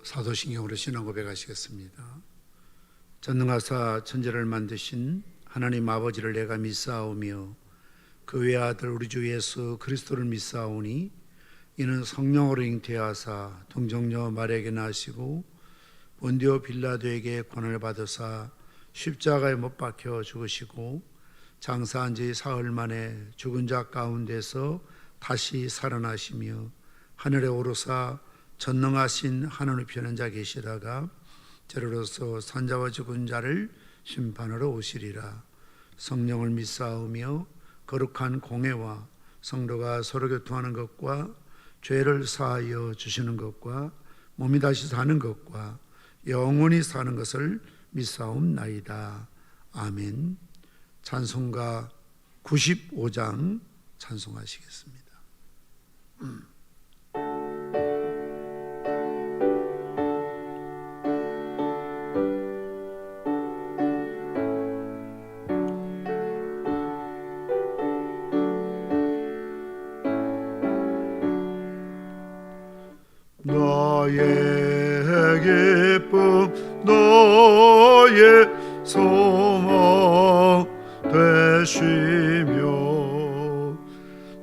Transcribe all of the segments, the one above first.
사도신경으로 신앙 고백하시겠습니다. 전능하사 천지를 만드신 하나님 아버지를 내가 믿사오며 그 외아들 우리 주 예수 그리스도를 믿사오니 이는 성령으로 잉태하사 동정녀 마리아에게 나시고 본디오 빌라도에게 고난을 받으사 십자가에 못 박혀 죽으시고 장사한 지 사흘 만에 죽은 자 가운데서 다시 살아나시며 하늘에 오르사 전능하신 하늘 우편에 앉아 계시다가 저로서 산자와 죽은 자를 심판하러 오시리라. 성령을 믿사오며 거룩한 공회와 성도가 서로 교통하는 것과 죄를 사하여 주시는 것과 몸이 다시 사는 것과 영원히 사는 것을 믿사옵나이다. 아멘. 찬송가 95장 찬송하시겠습니다. 나의 기쁨 너의 소망 되시며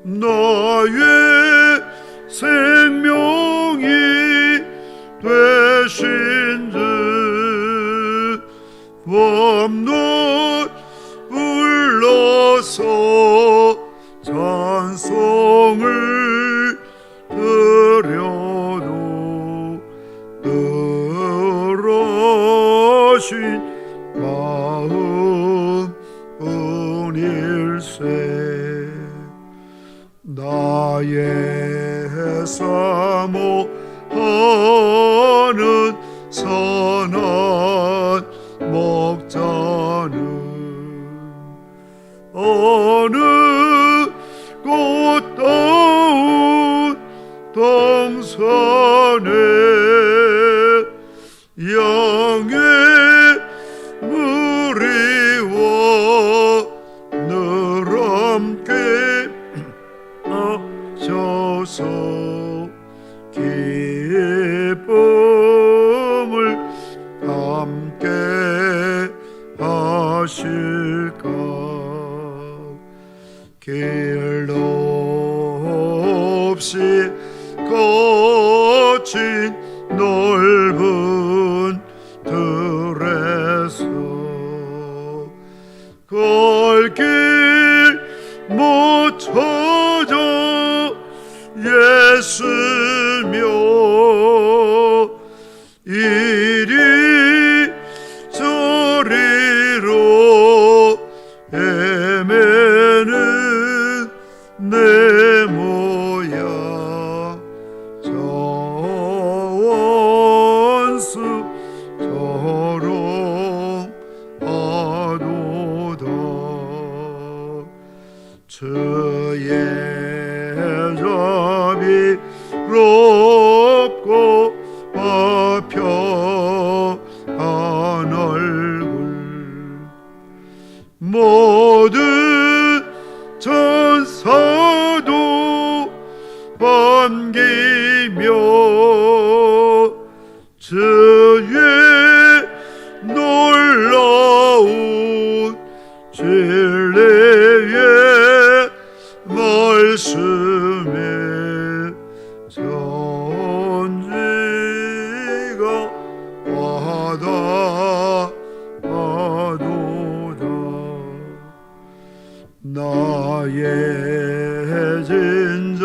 나의 생명이 되신 듯 밤낮 불러서 찬송을 드려도 늘어신 마음뿐일세. 나의 사모하는 선한 목자는 어느 꽃다운 동산에 양의 무리와 늘 함께 하셔서 기쁨을 함께 하실까. 길도 없이 거친 넓은 들에서 갈 길 못 찾아 애쓰며 이리 저리로 헤매는 내 모양 저원수처럼 하도다. 주의 자비 롭고 화평한 얼굴 모든 천사도 반기며 주의 놀라운 진리의 말씀에 전지가 와닿아도다. 나의 진정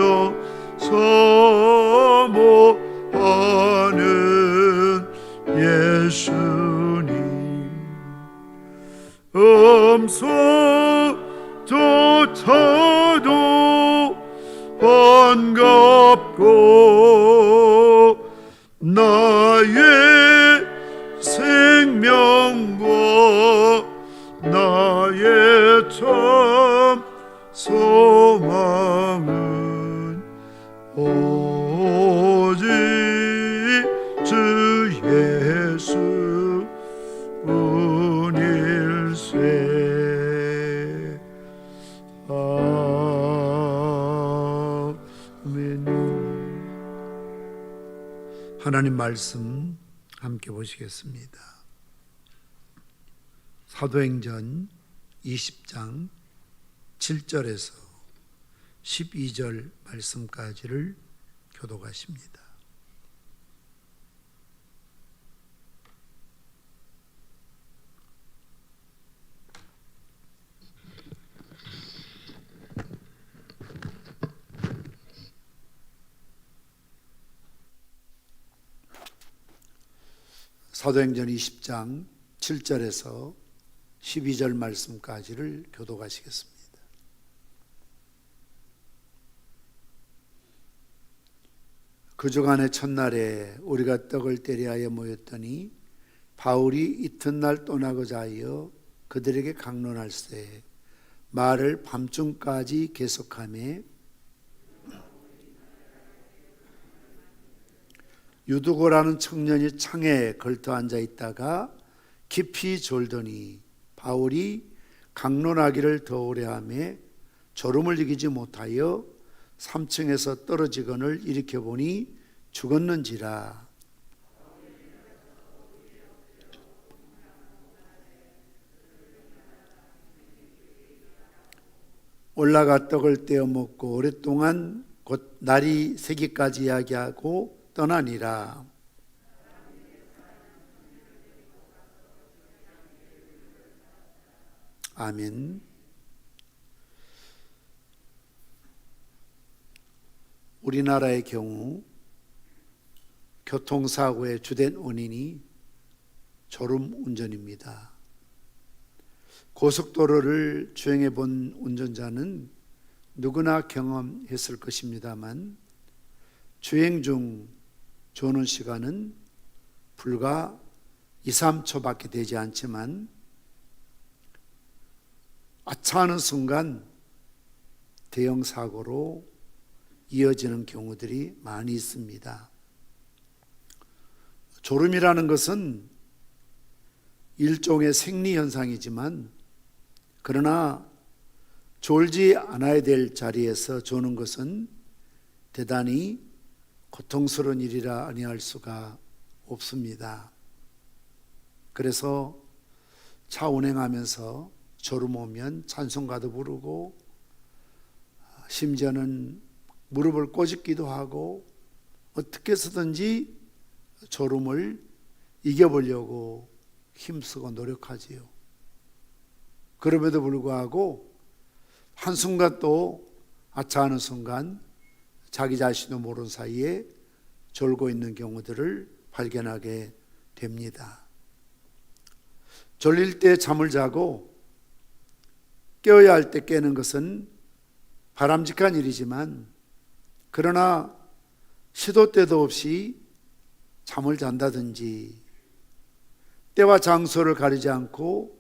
사모하는 예수님 음성조차도 반갑고 나의 생명과 나의 참 소망은 오직 주 예수 뿐일세. 아멘. 하나님 말씀 함께 보시겠습니다. 사도행전 20장 7절에서 12절 말씀까지를 교독하십니다. 사도행전 20장 7절에서 12절 말씀까지를 교독하시겠습니다. 그 주간의 첫날에 우리가 떡을 때리하여 모였더니 바울이 이튿날 떠나고자 하여 그들에게 강론할세 말을 밤중까지 계속하며 유두고라는 청년이 창에 걸터 앉아 있다가 깊이 졸더니 바울이 강론하기를 더 오래 하며 졸음을 이기지 못하여 3층에서 떨어지거늘 일으켜 보니 죽었는지라. 올라가 떡을 떼어 먹고 오랫동안 곧 날이 새기까지 이야기하고 떠나니라. 아멘. 우리나라의 경우 교통사고의 주된 원인이 졸음 운전입니다. 고속도로를 주행해 본 운전자는 누구나 경험했을 것입니다만 주행 중 조는 시간은 불과 2, 3초밖에 되지 않지만 아차하는 순간 대형 사고로 이어지는 경우들이 많이 있습니다. 졸음이라는 것은 일종의 생리현상이지만 그러나 졸지 않아야 될 자리에서 조는 것은 대단히 고통스러운 일이라 아니할 수가 없습니다. 그래서 차 운행하면서 졸음 오면 찬송가도 부르고 심지어는 무릎을 꼬집기도 하고 어떻게 해서든지 졸음을 이겨보려고 힘쓰고 노력하지요. 그럼에도 불구하고 한순간 또 아차하는 순간 자기 자신도 모르는 사이에 졸고 있는 경우들을 발견하게 됩니다. 졸릴 때 잠을 자고 깨어야 할 때 깨는 것은 바람직한 일이지만 그러나 시도 때도 없이 잠을 잔다든지 때와 장소를 가리지 않고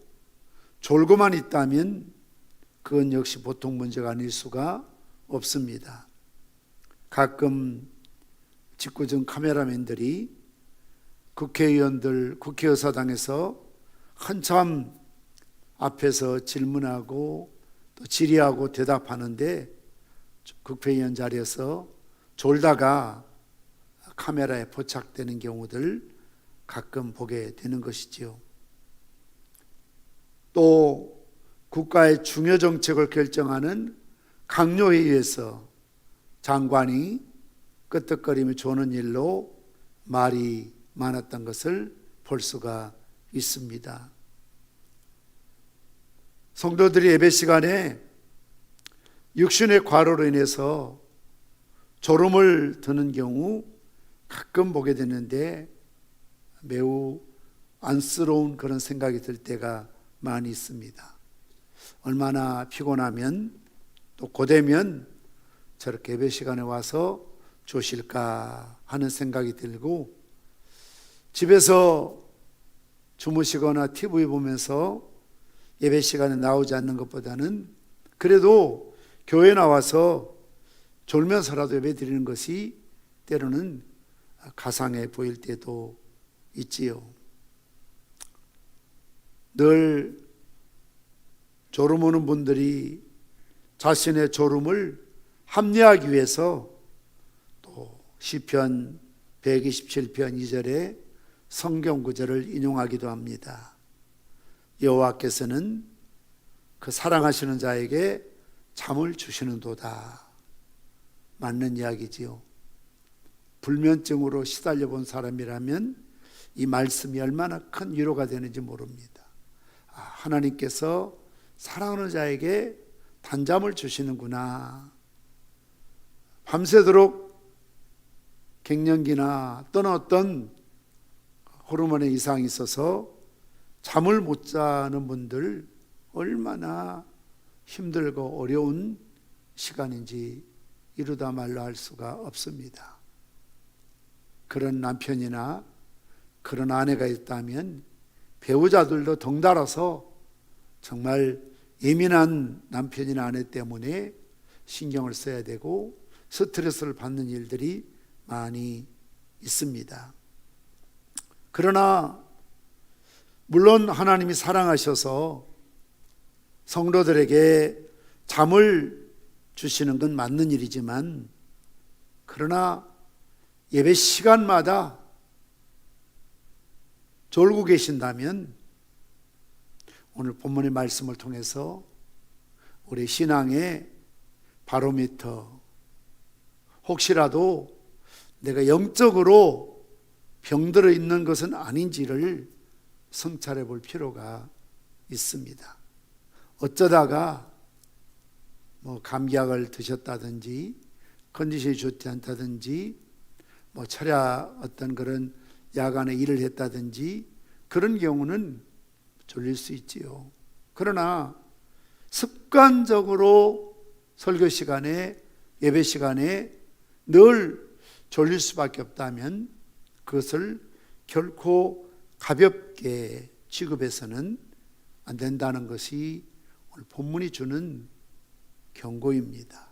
졸고만 있다면 그건 역시 보통 문제가 아닐 수가 없습니다. 가끔 직구중 카메라맨들이 국회의원들 국회의사당에서 한참 앞에서 질문하고 또 질의하고 대답하는데 국회의원 자리에서 졸다가 카메라에 포착되는 경우들 가끔 보게 되는 것이지요. 또 국가의 중요 정책을 결정하는 강요회의에서 장관이 끄떡거리며 조는 일로 말이 많았던 것을 볼 수가 있습니다. 성도들이 예배 시간에 육신의 과로로 인해서 졸음을 드는 경우 가끔 보게 되는데 매우 안쓰러운 그런 생각이 들 때가 많이 있습니다. 얼마나 피곤하면 또 고되면 저렇게 예배 시간에 와서 조실까 하는 생각이 들고 집에서 주무시거나 TV 보면서 예배 시간에 나오지 않는 것보다는 그래도 교회 나와서 졸면서라도 예배 드리는 것이 때로는 가상해 보일 때도 있지요. 늘 졸음 오는 분들이 자신의 졸음을 합리하기 위해서 또 시편 127편 2절에 성경 구절을 인용하기도 합니다. 여호와께서는 그 사랑하시는 자에게 잠을 주시는도다. 맞는 이야기지요. 불면증으로 시달려 본 사람이라면 이 말씀이 얼마나 큰 위로가 되는지 모릅니다. 하나님께서 사랑하는 자에게 단잠을 주시는구나. 밤새도록 갱년기나 또는 어떤 호르몬의 이상이 있어서 잠을 못 자는 분들 얼마나 힘들고 어려운 시간인지 이루다 말로 할 수가 없습니다. 그런 남편이나 그런 아내가 있다면 배우자들도 덩달아서 정말 예민한 남편이나 아내 때문에 신경을 써야 되고 스트레스를 받는 일들이 많이 있습니다. 그러나 물론 하나님이 사랑하셔서 성도들에게 잠을 주시는 건 맞는 일이지만, 그러나 예배 시간마다 졸고 계신다면 오늘 본문의 말씀을 통해서 우리 신앙의 바로미터, 혹시라도 내가 영적으로 병들어 있는 것은 아닌지를 성찰해 볼 필요가 있습니다. 어쩌다가 감기약을 드셨다든지 컨디션이 좋지 않다든지 철야 어떤 그런 야간에 일을 했다든지 그런 경우는 졸릴 수 있지요. 그러나 습관적으로 설교 시간에 예배 시간에 늘 졸릴 수밖에 없다면 그것을 결코 가볍게 취급해서는 안 된다는 것이 오늘 본문이 주는 경고입니다.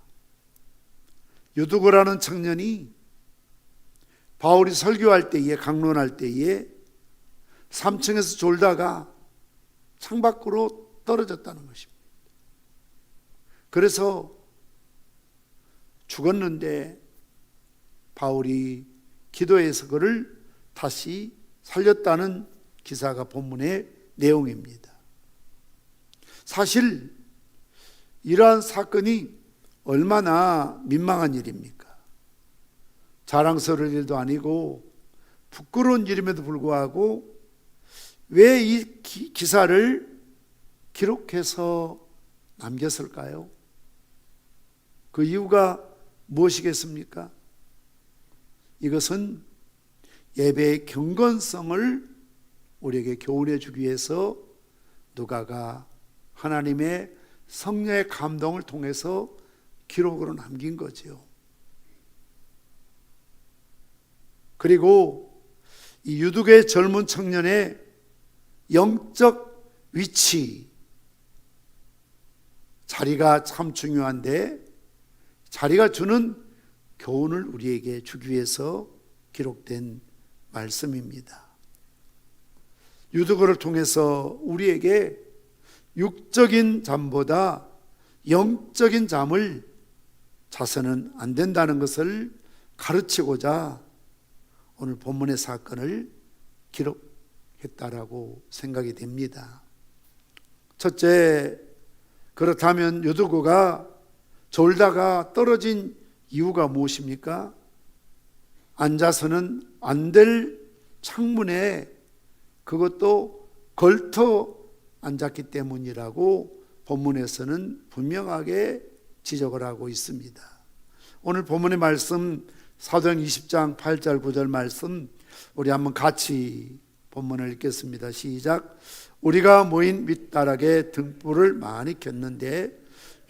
유두고라는 청년이 바울이 설교할 때에, 강론할 때에 3층에서 졸다가 창밖으로 떨어졌다는 것입니다. 그래서 죽었는데 바울이 기도해서 그를 다시 살렸다는 기사가 본문의 내용입니다. 사실 이러한 사건이 얼마나 민망한 일입니까? 자랑스러운 일도 아니고 부끄러운 일임에도 불구하고 왜 이 기사를 기록해서 남겼을까요? 그 이유가 무엇이겠습니까? 이것은 예배의 경건성을 우리에게 교훈해 주기 위해서 누가가 하나님의 성령의 감동을 통해서 기록으로 남긴 거죠. 그리고 이 유두계 젊은 청년의 영적 위치, 자리가 참 중요한데 자리가 주는 교훈을 우리에게 주기 위해서 기록된 말씀입니다. 유두고를 통해서 우리에게 육적인 잠보다 영적인 잠을 자서는 안 된다는 것을 가르치고자 오늘 본문의 사건을 기록했다라고 생각이 됩니다. 첫째, 그렇다면 유두고가 졸다가 떨어진 이유가 무엇입니까? 앉아서는 안 될 창문에 그것도 걸터 앉았기 때문이라고 본문에서는 분명하게 지적을 하고 있습니다. 오늘 본문의 말씀 사도행 20장 8절 9절 말씀 우리 한번 같이 본문을 읽겠습니다. 시작. 우리가 모인 밑다락에 등불을 많이 켰는데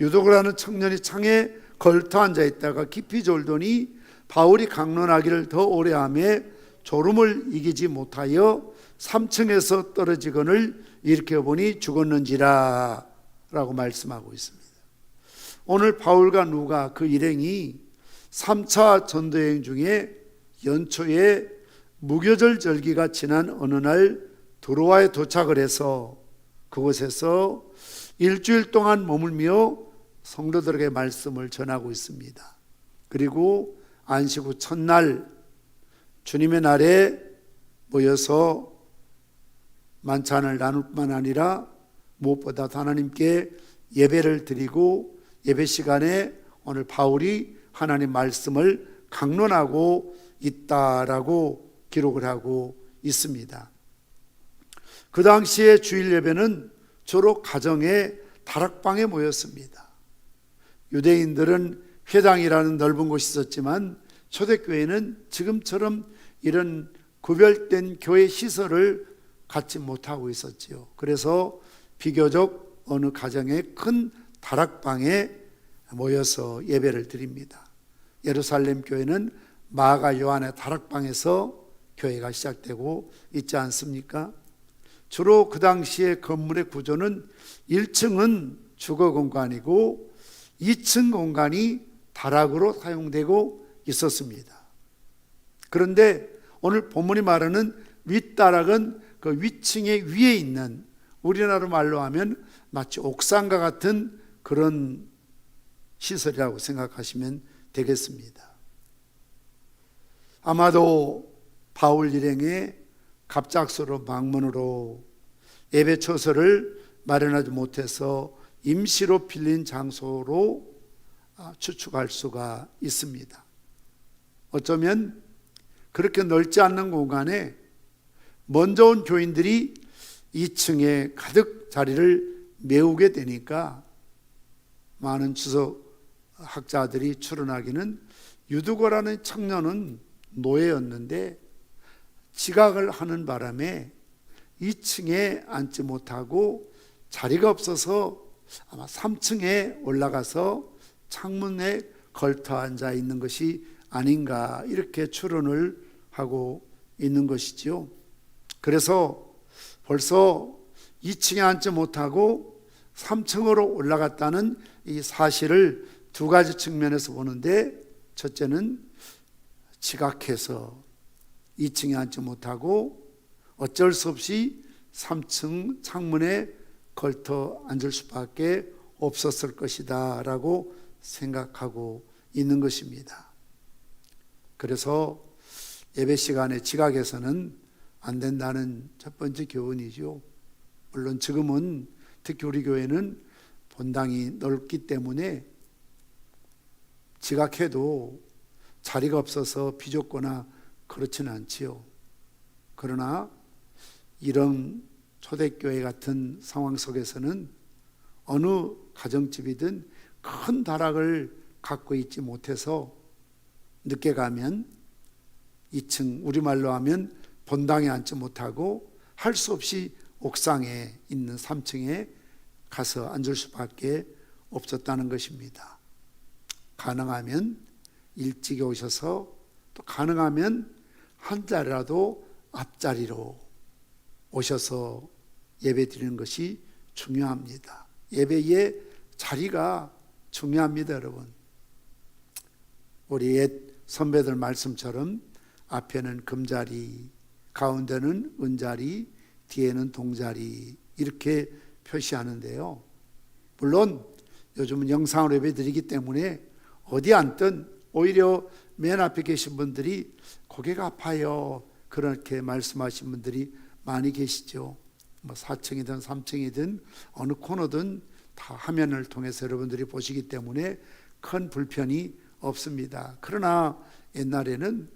유도고라는 청년이 창에 걸터 앉아있다가 깊이 졸더니 바울이 강론하기를 더 오래 하며 졸음을 이기지 못하여 3층에서 떨어지거늘 일으켜보니 죽었는지라 라고 말씀하고 있습니다. 오늘 바울과 누가 그 일행이 3차 전도여행 중에 연초에 무교절 절기가 지난 어느 날 드로아에 도착을 해서 그곳에서 일주일 동안 머물며 성도들에게 말씀을 전하고 있습니다. 그리고 안식 후 첫날 주님의 날에 모여서 만찬을 나눌 뿐만 아니라 무엇보다 하나님께 예배를 드리고 예배 시간에 오늘 바울이 하나님 말씀을 강론하고 있다라고 기록을 하고 있습니다. 그 당시에 주일 예배는 주로 가정의 다락방에 모였습니다. 유대인들은 회당이라는 넓은 곳이 있었지만 초대교회는 지금처럼 이런 구별된 교회 시설을 갖지 못하고 있었지요. 그래서 비교적 어느 가정의 큰 다락방에 모여서 예배를 드립니다. 예루살렘 교회는 마가 요한의 다락방에서 교회가 시작되고 있지 않습니까? 주로 그 당시의 건물의 구조는 1층은 주거 공간이고 2층 공간이 다락으로 사용되고 있었습니다. 그런데 오늘 본문이 말하는 윗다락은 그 위층의 위에 있는, 우리나라 말로 하면 마치 옥상과 같은 그런 시설이라고 생각하시면 되겠습니다. 아마도 바울 일행의 갑작스러운 방문으로 예배 처소를 마련하지 못해서 임시로 빌린 장소로 추측할 수가 있습니다. 어쩌면 그렇게 넓지 않는 공간에 먼저 온 교인들이 2층에 가득 자리를 메우게 되니까 많은 주석학자들이 추론하기는 유두거라는 청년은 노예였는데 지각을 하는 바람에 2층에 앉지 못하고 자리가 없어서 아마 3층에 올라가서 창문에 걸터 앉아 있는 것이 아닌가, 이렇게 추론을 하고 있는 것이지요. 그래서 벌써 2층에 앉지 못하고 3층으로 올라갔다는 이 사실을 두 가지 측면에서 보는데, 첫째는 지각해서 2층에 앉지 못하고 어쩔 수 없이 3층 창문에 걸터 앉을 수밖에 없었을 것이다 라고 생각하고 있는 것입니다. 그래서 예배 시간에 지각해서는 안 된다는 첫 번째 교훈이죠. 물론 지금은 특히 우리 교회는 본당이 넓기 때문에 지각해도 자리가 없어서 비좁거나 그렇지는 않지요. 그러나 이런 초대교회 같은 상황 속에서는 어느 가정집이든 큰 다락을 갖고 있지 못해서 늦게 가면 2층, 우리말로 하면 본당에 앉지 못하고 할 수 없이 옥상에 있는 3층에 가서 앉을 수밖에 없었다는 것입니다. 가능하면 일찍 오셔서 또 가능하면 한 자리라도 앞자리로 오셔서 예배 드리는 것이 중요합니다. 예배의 자리가 중요합니다, 여러분. 우리 옛 선배들 말씀처럼 앞에는 금자리, 가운데는 은자리, 뒤에는 동자리, 이렇게 표시하는데요. 물론 요즘은 영상으로 예배 드리기 때문에 어디 앉든 오히려 맨 앞에 계신 분들이 고개가 아파요, 그렇게 말씀하신 분들이 많이 계시죠. 뭐 4층이든 3층이든 어느 코너든 다 화면을 통해서 여러분들이 보시기 때문에 큰 불편이 없습니다. 그러나 옛날에는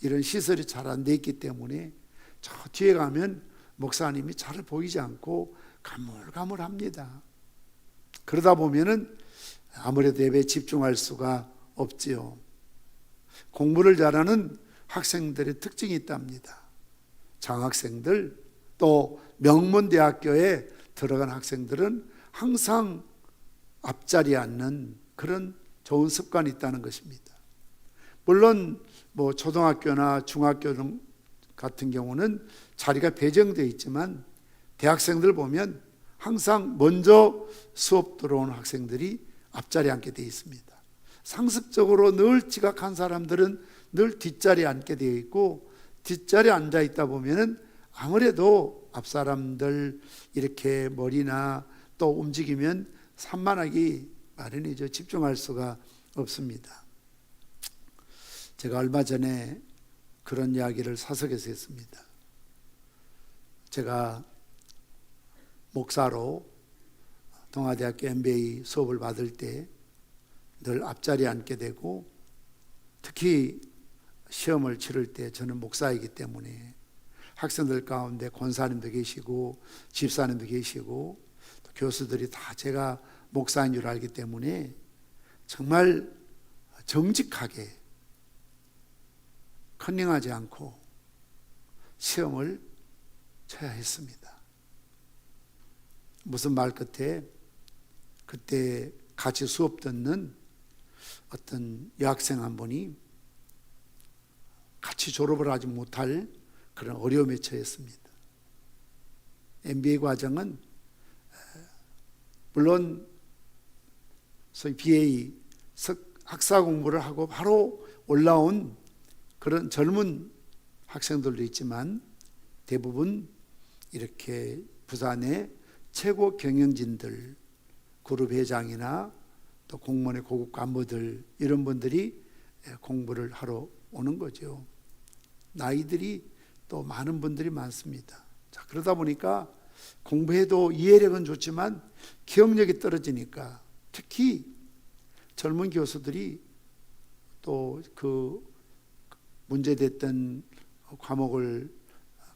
이런 시설이 잘 안 돼 있기 때문에 저 뒤에 가면 목사님이 잘 보이지 않고 가물가물합니다. 그러다 보면은 아무래도 예배에 집중할 수가 없지요. 공부를 잘하는 학생들의 특징이 있답니다. 장학생들, 또 명문대학교에 들어간 학생들은 항상 앞자리에 앉는 그런 좋은 습관이 있다는 것입니다. 물론 뭐 초등학교나 중학교 같은 경우는 자리가 배정되어 있지만 대학생들 보면 항상 먼저 수업 들어온 학생들이 앞자리에 앉게 되어 있습니다. 상습적으로 늘 지각한 사람들은 늘 뒷자리에 앉게 되어 있고, 뒷자리에 앉아 있다 보면은 아무래도 앞 사람들 이렇게 머리나 또 움직이면 산만하기 마련이죠. 집중할 수가 없습니다. 제가 얼마 전에 그런 이야기를 사석에서 했습니다. 제가 목사로 동아대학교 MBA 수업을 받을 때 늘 앞자리에 앉게 되고, 특히 시험을 치를 때 저는 목사이기 때문에 학생들 가운데 권사님도 계시고 집사님도 계시고 또 교수들이 다 제가 목사인 줄 알기 때문에 정말 정직하게 컨닝하지 않고 시험을 쳐야 했습니다. 무슨 말 끝에 그때 같이 수업 듣는 어떤 여학생 한 분이 같이 졸업을 하지 못할 그런 어려움에 처했습니다. MBA 과정은 물론 소위 BA 학사 공부를 하고 바로 올라온 그런 젊은 학생들도 있지만 대부분 이렇게 부산의 최고 경영진들, 그룹 회장이나 또 공무원의 고급 간부들, 이런 분들이 공부를 하러 오는 거죠. 나이들이 또 많은 분들이 많습니다. 자, 그러다 보니까 공부해도 이해력은 좋지만 기억력이 떨어지니까 특히 젊은 교수들이 또 그 문제됐던 과목을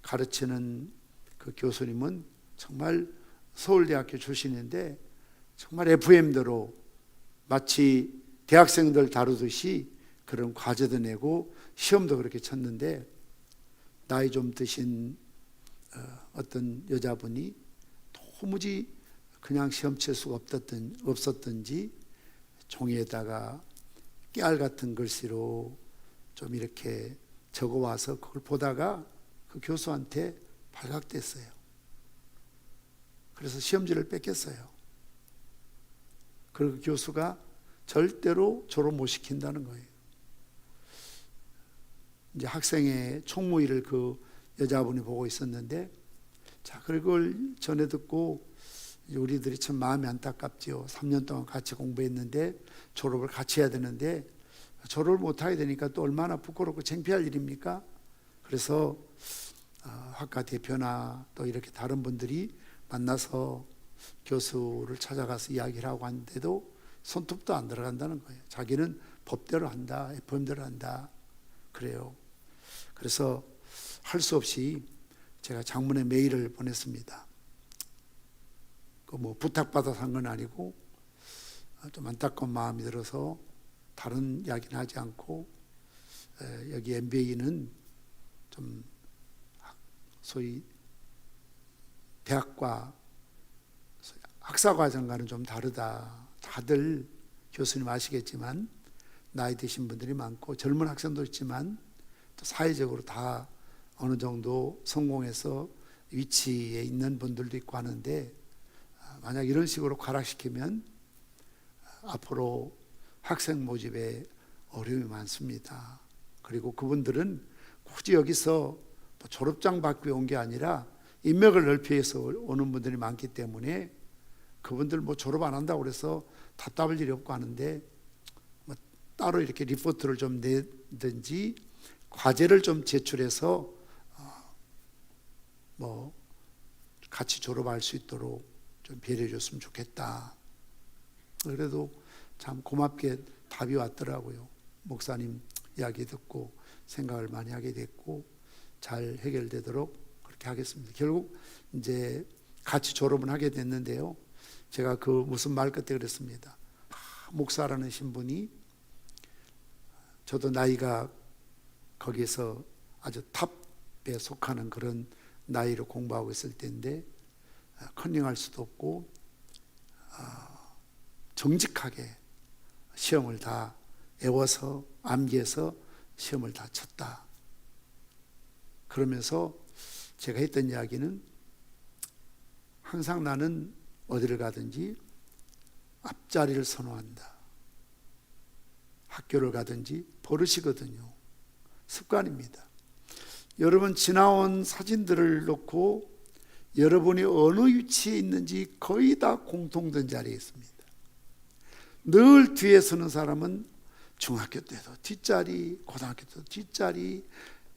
가르치는 그 교수님은 정말 서울대학교 출신인데 정말 FM대로 마치 대학생들 다루듯이 그런 과제도 내고 시험도 그렇게 쳤는데, 나이 좀 드신 어떤 여자분이 도무지 그냥 시험 칠 수가 없었던지 종이에다가 깨알 같은 글씨로 좀 이렇게 적어와서 그걸 보다가 그 교수한테 발각됐어요. 그래서 시험지를 뺏겼어요. 그리고 교수가 절대로 졸업 못 시킨다는 거예요. 이제 학생의 총무일을 그 여자분이 보고 있었는데, 자, 그걸 전해 듣고 우리들이 참 마음이 안타깝지요. 3년 동안 같이 공부했는데 졸업을 같이 해야 되는데 졸업을 못 하게 되니까 또 얼마나 부끄럽고 창피할 일입니까? 그래서 학과 대표나 또 이렇게 다른 분들이 만나서 교수를 찾아가서 이야기를 하고 하는데도 손톱도 안 들어간다는 거예요. 자기는 법대로 한다, FM대로 한다 그래요. 그래서 할 수 없이 제가 장문의 메일을 보냈습니다. 그 뭐 부탁받아서 한 건 아니고 좀 안타까운 마음이 들어서 다른 이야기는 하지 않고, 여기 MBA는 좀 소위 대학과 학사과정과는 좀 다르다. 다들 교수님 아시겠지만 나이 드신 분들이 많고 젊은 학생도 있지만 또 사회적으로 다 어느 정도 성공해서 위치에 있는 분들도 있고 하는데, 만약 이런 식으로 가락시키면 앞으로 학생 모집에 어려움이 많습니다. 그리고 그분들은 굳이 여기서 졸업장 받기 온 게 아니라 인맥을 넓히기 위해서 오는 분들이 많기 때문에 그분들 뭐 졸업 안 한다고 그래서 답답할 일이 없고 하는데, 뭐 따로 이렇게 리포트를 좀 내든지 과제를 좀 제출해서 뭐 같이 졸업할 수 있도록 좀 배려해 줬으면 좋겠다. 그래도 참 고맙게 답이 왔더라고요. 목사님 이야기 듣고 생각을 많이 하게 됐고 잘 해결되도록 그렇게 하겠습니다. 결국 이제 같이 졸업은 하게 됐는데요. 제가 그 무슨 말 끝에 그랬습니다. 목사라는 신분이, 저도 나이가 거기서 아주 탑에 속하는 그런 나이로 공부하고 있을 때인데 컨닝할 수도 없고 정직하게 시험을 다 애워서 암기해서 시험을 다 쳤다. 그러면서 제가 했던 이야기는 항상 나는 어디를 가든지 앞자리를 선호한다. 학교를 가든지 버릇이거든요. 습관입니다. 여러분 지나온 사진들을 놓고 여러분이 어느 위치에 있는지 거의 다 공통된 자리에 있습니다. 늘 뒤에 서는 사람은 중학교 때도 뒷자리, 고등학교 때도 뒷자리,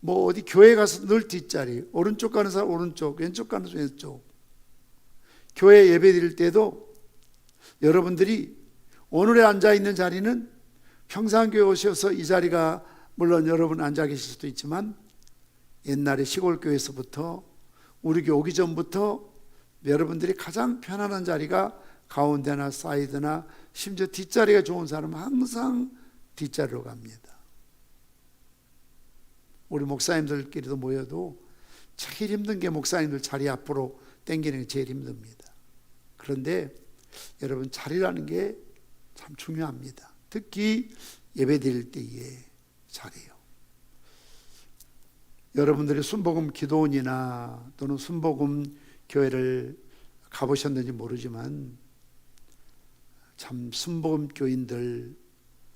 뭐 어디 교회 가서 늘 뒷자리, 오른쪽 가는 사람 오른쪽, 왼쪽 가는 사람 왼쪽. 교회 예배 드릴 때도 여러분들이 오늘에 앉아 있는 자리는 평상교회 오셔서 이 자리가 물론 여러분 앉아 계실 수도 있지만 옛날에 시골교회에서부터 우리 교회 오기 전부터 여러분들이 가장 편안한 자리가 가운데나 사이드나 심지어 뒷자리가 좋은 사람은 항상 뒷자리로 갑니다. 우리 목사님들끼리도 모여도 제일 힘든 게 목사님들 자리 앞으로 당기는 게 제일 힘듭니다. 그런데 여러분 자리라는 게 참 중요합니다. 특히 예배 드릴 때의 자리요. 여러분들이 순복음 기도원이나 또는 순복음 교회를 가보셨는지 모르지만 참 순복음 교인들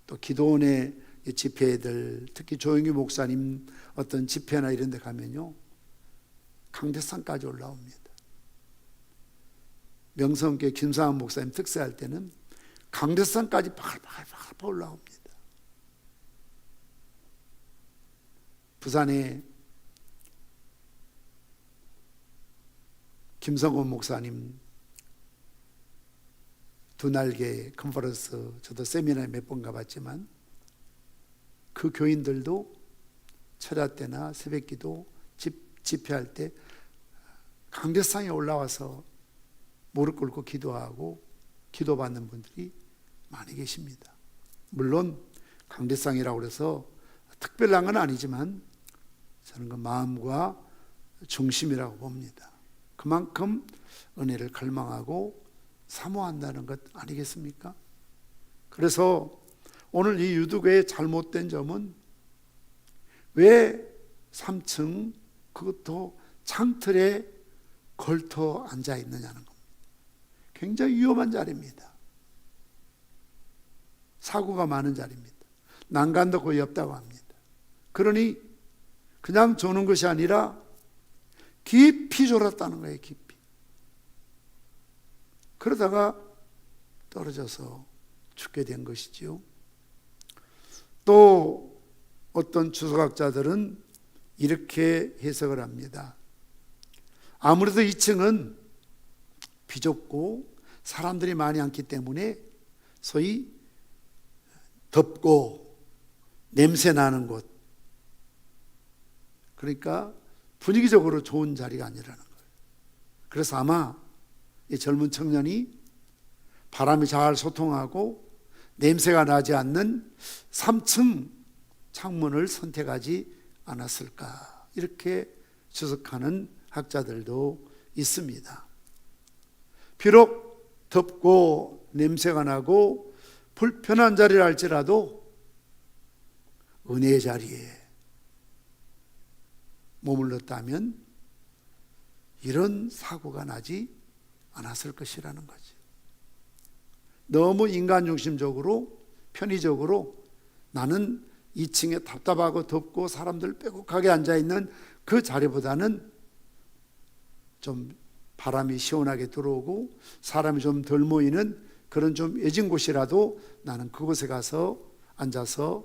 또 기도원의 집회들 특히 조영규 목사님 어떤 집회나 이런 데 가면요 강대산까지 올라옵니다. 명성교회 김상환 목사님 특세할 때는 강대산까지 바글바글 올라옵니다. 부산에 김성원 목사님 두 날개 컨퍼런스 저도 세미나에 몇 번 가봤지만 그 교인들도 철야 때나 새벽기도 집회할 때 강대상에 올라와서 무릎 꿇고 기도하고 기도받는 분들이 많이 계십니다. 물론 강대상이라고 해서 특별한 건 아니지만 저는 그 마음과 중심이라고 봅니다. 그만큼 은혜를 갈망하고 사모한다는 것 아니겠습니까? 그래서 오늘 이 유두교의 잘못된 점은 왜 3층 그것도 창틀에 걸터 앉아 있느냐는 겁니다. 굉장히 위험한 자리입니다. 사고가 많은 자리입니다. 난간도 거의 없다고 합니다. 그러니 그냥 조는 것이 아니라 깊이 졸았다는 거예요. 깊이. 그러다가 떨어져서 죽게 된 것이지요. 또 어떤 주석학자들은 이렇게 해석을 합니다. 아무래도 2층은 비좁고 사람들이 많이 앉기 때문에 소위 덥고 냄새 나는 곳, 그러니까 분위기적으로 좋은 자리가 아니라는 거예요. 그래서 아마 이 젊은 청년이 바람이 잘 소통하고 냄새가 나지 않는 3층 창문을 선택하지 않았을까, 이렇게 추측하는 학자들도 있습니다. 비록 덥고 냄새가 나고 불편한 자리를 할지라도 은혜의 자리에 머물렀다면 이런 사고가 나지 않았을 것이라는 거죠. 너무 인간 중심적으로 편의적으로 나는 2층에 답답하고 덥고 사람들 빼곡하게 앉아있는 그 자리보다는 좀 바람이 시원하게 들어오고 사람이 좀 덜 모이는 그런 좀 외진 곳이라도 나는 그곳에 가서 앉아서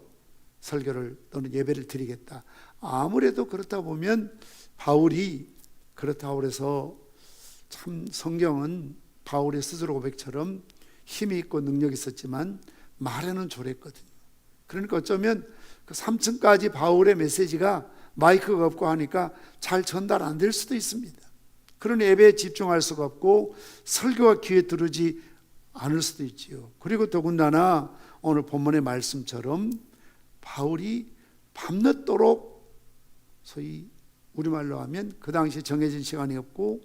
설교를 또는 예배를 드리겠다. 아무래도 그렇다 보면 바울이 그렇다고 해서 참 성경은 바울의 스스로 고백처럼 힘이 있고 능력이 있었지만 말에는 졸했거든요. 그러니까 어쩌면 그 3층까지 바울의 메시지가 마이크가 없고 하니까 잘 전달 안 될 수도 있습니다. 그런 예배에 집중할 수가 없고 설교가 귀에 들어오지 않을 수도 있지요. 그리고 더군다나 오늘 본문의 말씀처럼 바울이 밤늦도록 소위 우리말로 하면 그 당시에 정해진 시간이 없고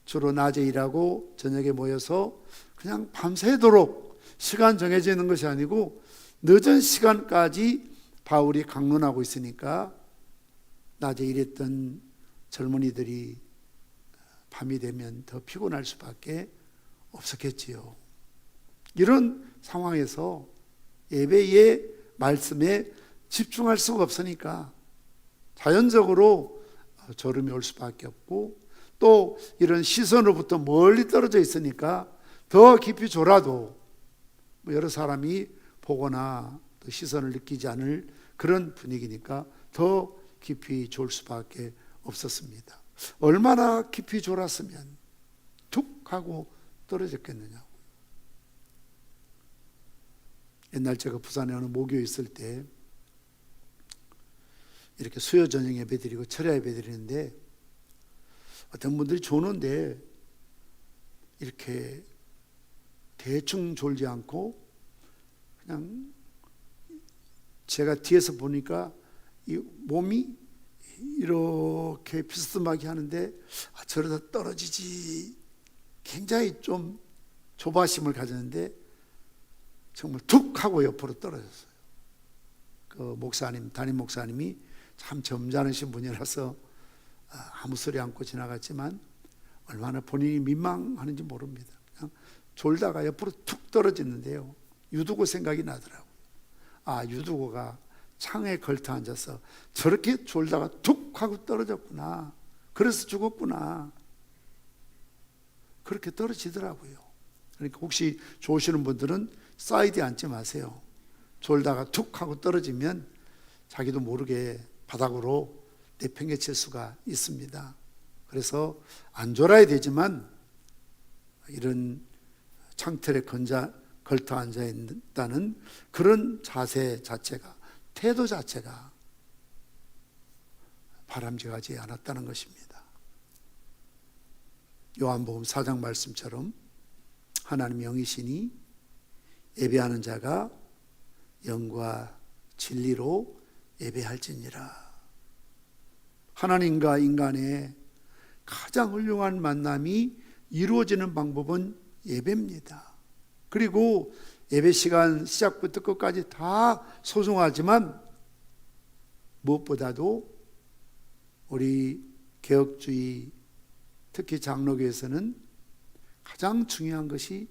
주로 낮에 일하고 저녁에 모여서 그냥 밤새도록 시간 정해져 있는 것이 아니고 늦은 시간까지 바울이 강론하고 있으니까 낮에 일했던 젊은이들이 밤이 되면 더 피곤할 수밖에 없었겠지요. 이런 상황에서 예배의 말씀에 집중할 수가 없으니까 자연적으로 졸음이 올 수밖에 없고 또 이런 시선으로부터 멀리 떨어져 있으니까 더 깊이 졸아도 여러 사람이 보거나 또 시선을 느끼지 않을 그런 분위기니까 더 깊이 졸 수밖에 없었습니다. 얼마나 깊이 졸았으면 툭 하고 떨어졌겠느냐고. 옛날 제가 부산에 어느 모교에 있을 때 이렇게 수요 저녁 예배 드리고 철야 예배 드리는데 어떤 분들이 조는데 이렇게 대충 졸지 않고 그냥 제가 뒤에서 보니까 이 몸이 이렇게 비스듬하게 하는데 저러다 떨어지지, 굉장히 좀 조바심을 가졌는데 정말 툭 하고 옆으로 떨어졌어요. 그 목사님, 담임 목사님이 참 점잖으신 분이라서 아무 소리 않고 지나갔지만 얼마나 본인이 민망하는지 모릅니다. 그냥 졸다가 옆으로 툭 떨어졌는데요, 유두고 생각이 나더라고요. 유두고가 창에 걸터 앉아서 저렇게 졸다가 툭 하고 떨어졌구나, 그래서 죽었구나, 그렇게 떨어지더라고요. 그러니까 혹시 좋으시는 분들은 사이드에 앉지 마세요. 졸다가 툭 하고 떨어지면 자기도 모르게 바닥으로 내팽개칠 수가 있습니다. 그래서 안 졸아야 되지만 이런 창틀에 걸터 앉아 있다는 그런 자세 자체가, 태도 자체가 바람직하지 않았다는 것입니다. 요한복음 4장 말씀처럼 하나님 영이시니 예배하는 자가 영과 진리로 예배할지니라. 하나님과 인간의 가장 훌륭한 만남이 이루어지는 방법은 예배입니다. 그리고 예배 시간 시작부터 끝까지 다 소중하지만 무엇보다도 우리 개혁주의, 특히 장로교에서는 가장 중요한 것이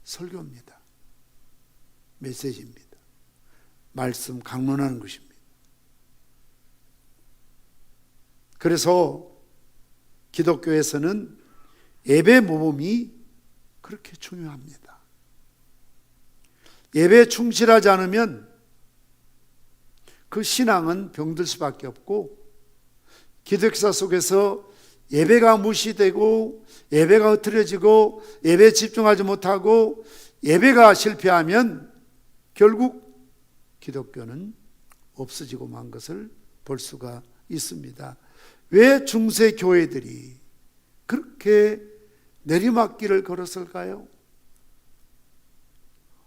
설교입니다. 메시지입니다. 말씀 강론하는 것입니다. 그래서 기독교에서는 예배 모범이 그렇게 중요합니다. 예배에 충실하지 않으면 그 신앙은 병들 수밖에 없고, 기독 역사 속에서 예배가 무시되고 예배가 흐트러지고 예배에 집중하지 못하고 예배가 실패하면 결국 기독교는 없어지고 만 것을 볼 수가 있습니다. 왜 중세 교회들이 그렇게 내리막길을 걸었을까요?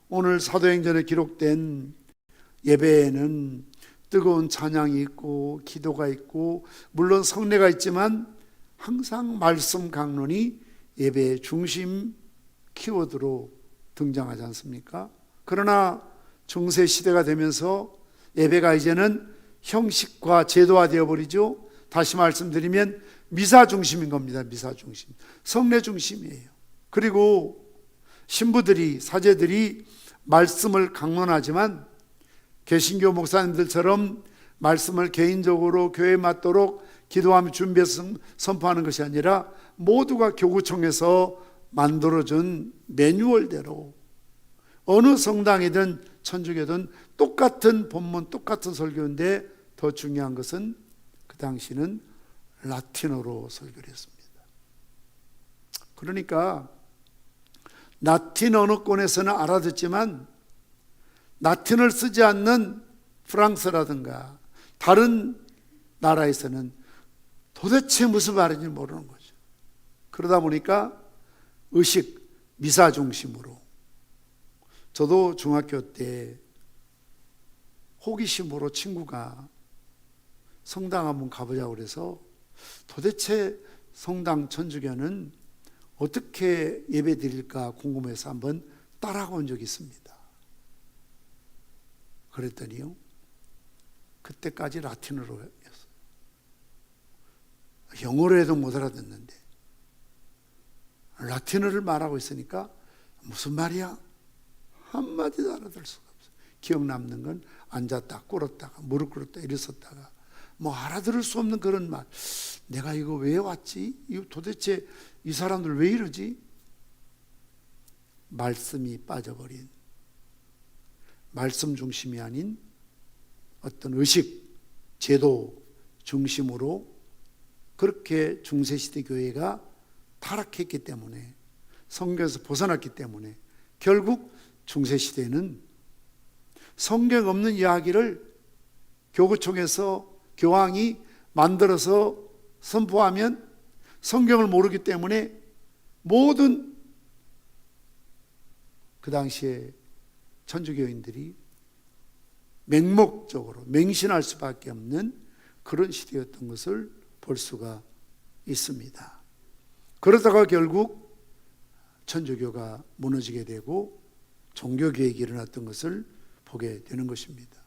오늘 사도행전에 기록된 예배에는 뜨거운 찬양이 있고 기도가 있고 물론 성례가 있지만 항상 말씀 강론이 예배의 중심 키워드로 등장하지 않습니까? 그러나 중세 시대가 되면서 예배가 이제는 형식과 제도화 되어버리죠. 다시 말씀드리면 미사 중심인 겁니다. 미사 중심, 성례 중심이에요. 그리고 신부들이, 사제들이 말씀을 강론하지만 개신교 목사님들처럼 말씀을 개인적으로 교회에 맞도록 기도하며 준비해서 선포하는 것이 아니라 모두가 교구청에서 만들어준 매뉴얼대로 어느 성당이든 천주교든 똑같은 본문, 똑같은 설교인데 더 중요한 것은 그 당시는 라틴어로 설교를 했습니다. 그러니까 라틴 언어권에서는 알아듣지만 라틴을 쓰지 않는 프랑스라든가 다른 나라에서는 도대체 무슨 말인지 모르는 거죠. 그러다 보니까 의식, 미사 중심으로. 저도 중학교 때 호기심으로 친구가 성당 한번 가보자고 그래서 도대체 성당 천주교는 어떻게 예배 드릴까 궁금해서 한번 따라가 온 적이 있습니다. 그랬더니요, 그때까지 라틴어로 했어요. 영어로 해도 못 알아듣는데 라틴어를 말하고 있으니까 무슨 말이야? 한마디도 알아들 수가 없어요. 기억 남는 건 앉았다 꿇었다가 무릎 꿇었다 일어섰다가 뭐 알아들을 수 없는 그런 말. 내가 이거 왜 왔지? 이거 도대체 이 사람들 왜 이러지? 말씀이 빠져버린, 말씀 중심이 아닌 어떤 의식, 제도, 중심으로 그렇게 중세시대 교회가 타락했기 때문에, 성경에서 벗어났기 때문에 결국 중세시대는 성경 없는 이야기를 교구총에서 교황이 만들어서 선포하면 성경을 모르기 때문에 모든 그 당시에 천주교인들이 맹목적으로 맹신할 수밖에 없는 그런 시대였던 것을 볼 수가 있습니다. 그러다가 결국 천주교가 무너지게 되고 종교개혁이 일어났던 것을 보게 되는 것입니다.